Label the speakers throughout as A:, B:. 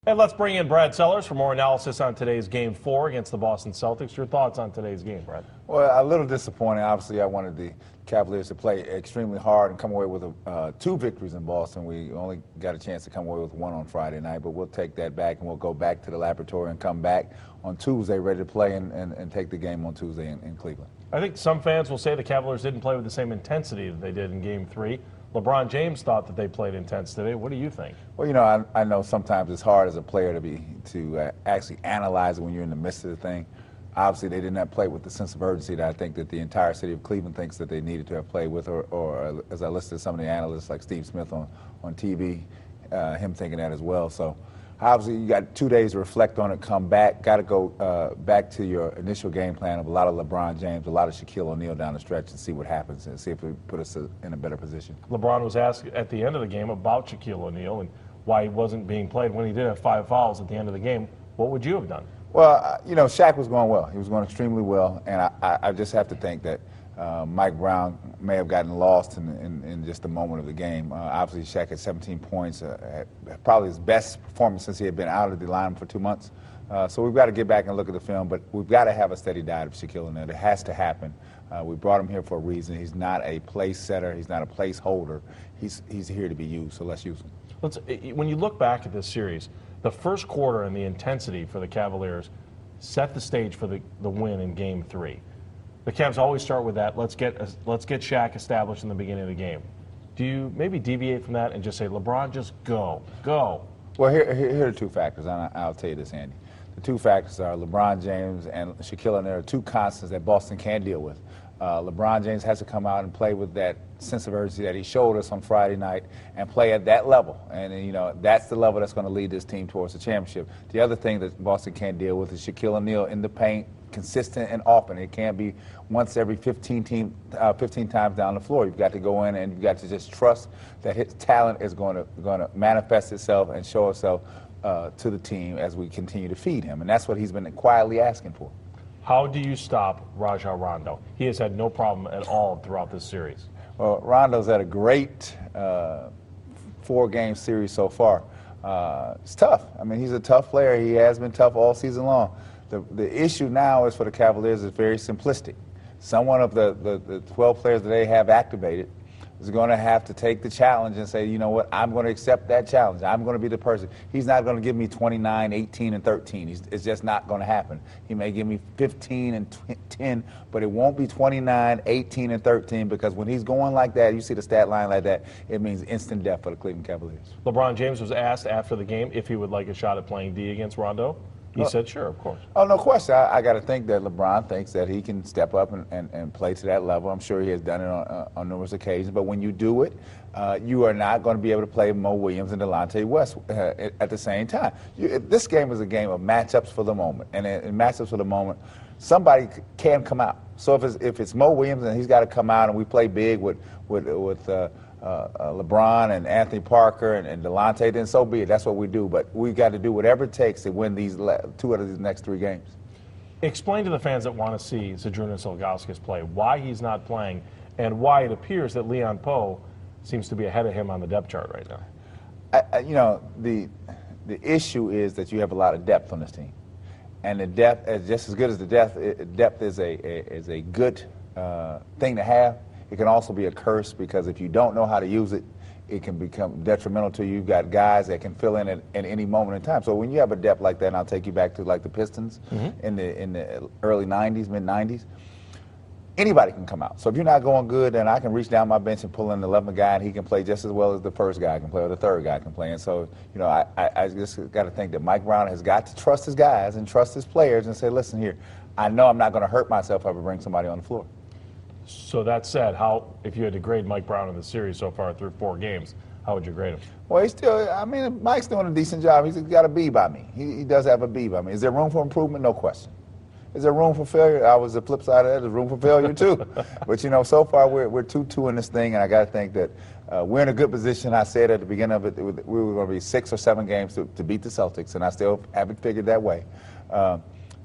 A: And let's bring in Brad Sellers for more analysis on today's Game 4 against the Boston Celtics. Your thoughts on today's game, Brad?
B: Well, a little disappointing. Obviously, I wanted the Cavaliers to play extremely hard and come away with 2 victories in Boston. We only got a chance to come away with 1 on Friday night, but we'll take that back and we'll go back to the laboratory and come back on Tuesday ready to play and take the game on Tuesday in Cleveland.
A: I think some fans will say the Cavaliers didn't play with the same intensity that they did in Game 3. LeBron James thought that they played intense today. What do you think?
B: Well, you know, I know sometimes it's hard as a player to actually analyze it when you're in the midst of the thing. Obviously, they did not play with the sense of urgency that I think that the entire city of Cleveland thinks that they needed to have played with, or as I listed some of the analysts like Steve Smith on TV, him thinking that as well. So obviously, you got 2 days to reflect on it, come back. Got to go back to your initial game plan of a lot of LeBron James, a lot of Shaquille O'Neal down the stretch and see what happens and see if we put us in a better position.
A: LeBron was asked at the end of the game about Shaquille O'Neal and why he wasn't being played when he did have 5 fouls at the end of the game. What would you have done?
B: Well, you know, Shaq was going well. He was going extremely well, and I just have to think that Mike Brown may have gotten lost in just the moment of the game. Obviously, Shaq had 17 points, probably his best performance since he had been out of the lineup for 2 months. So we've got to get back and look at the film, but we've got to have a steady diet of Shaquille O'Neal. It has to happen. We brought him here for a reason. He's not a place setter. He's not a placeholder. He's here to be used, so let's use him.
A: When you look back at this series, the first quarter and the intensity for the Cavaliers set the stage for the win in Game 3. The Cavs always start with that. Let's get Shaq established in the beginning of the game. Do you maybe deviate from that and just say, LeBron, just go?
B: Well, here are 2 factors, and I'll tell you this, Andy. The 2 factors are LeBron James and Shaquille O'Neal are 2 constants that Boston can't deal with. LeBron James has to come out and play with that sense of urgency that he showed us on Friday night and play at that level. And, you know, that's the level that's going to lead this team towards the championship. The other thing that Boston can't deal with is Shaquille O'Neal in the paint, consistent and often. It can't be once every 15 times down the floor. You've got to go in and you've got to just trust that his talent is going to manifest itself and show itself to the team as we continue to feed him. And that's what he's been quietly asking for.
A: How do you stop Rajon Rondo? He has had no problem at all throughout this series.
B: Well, Rondo's had a great 4-game series so far. It's tough. I mean, he's a tough player. He has been tough all season long. The issue now is for the Cavaliers is very simplistic. Someone of the 12 players that they have activated is going to have to take the challenge and say, you know what, I'm going to accept that challenge. I'm going to be the person. He's not going to give me 29, 18, and 13. It's just not going to happen. He may give me 15 and 10, but it won't be 29, 18, and 13 because when he's going like that, you see the stat line like that, it means instant death for the Cleveland Cavaliers.
A: LeBron James was asked after the game if he would like a shot at playing D against Rondo. He said, sure, of course.
B: Oh, no question. I got to think that LeBron thinks that he can step up and play to that level. I'm sure he has done it on numerous occasions. But when you do it, you are not going to be able to play Mo Williams and Delonte West at the same time. This game is a game of matchups for the moment. And in matchups for the moment, somebody can come out. So if it's Mo Williams and he's got to come out and we play big with LeBron and Anthony Parker and Delonte, then so be it. That's what we do. But we've got to do whatever it takes to win these 2 out of these next 3 games.
A: Explain to the fans that want to see Zydrunas Ilgauskas play why he's not playing and why it appears that Leon Powe seems to be ahead of him on the depth chart right now.
B: You know, the issue is that you have a lot of depth on this team. And the depth, just as good as the depth is a good thing to have, it can also be a curse because if you don't know how to use it, it can become detrimental to you. You've got guys that can fill in at any moment in time. So when you have a depth like that, and I'll take you back to like the Pistons in the early 90s, mid-90s, anybody can come out. So if you're not going good, then I can reach down my bench and pull in the 11th guy, and he can play just as well as the first guy can play or the third guy can play. And so, you know, I just got to think that Mike Brown has got to trust his guys and trust his players and say, listen here, I know I'm not going to hurt myself if I bring somebody on the floor.
A: So that said, if you had to grade Mike Brown in the series so far through 4 games, how would you grade him?
B: Well, Mike's doing a decent job. He's got a B by me. He does have a B by me. Is there room for improvement? No question. Is there room for failure? I was the flip side of that. There's room for failure, too. But, you know, so far we're 2-2 in this thing, and I got to think that we're in a good position. I said at the beginning of it, we were going to be 6 or 7 games to beat the Celtics, and I still haven't figured that way.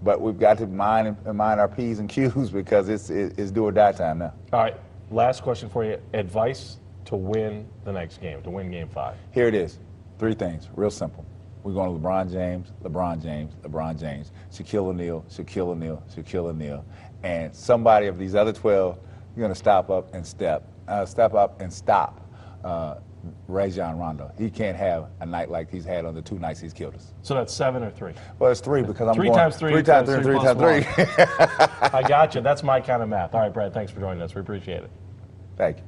B: But we've got to mind our P's and Q's because it's do or die time now.
A: All right, last question for you. Advice to win the next game, to win Game 5.
B: Here it is. 3 things, real simple. We're going to LeBron James, LeBron James, LeBron James, Shaquille O'Neal, Shaquille O'Neal, Shaquille O'Neal. And somebody of these other 12, you're going to step up and stop Rajon Rondo. He can't have a night like he's had on the 2 nights he's killed us.
A: So that's 7 or 3?
B: Well, it's 3 because I'm
A: three
B: going
A: times 3
B: 3 times 3 and 3
A: plus
B: times 3.
A: I got you. That's my kind of math. All right, Brad, thanks for joining us. We appreciate it.
B: Thank you.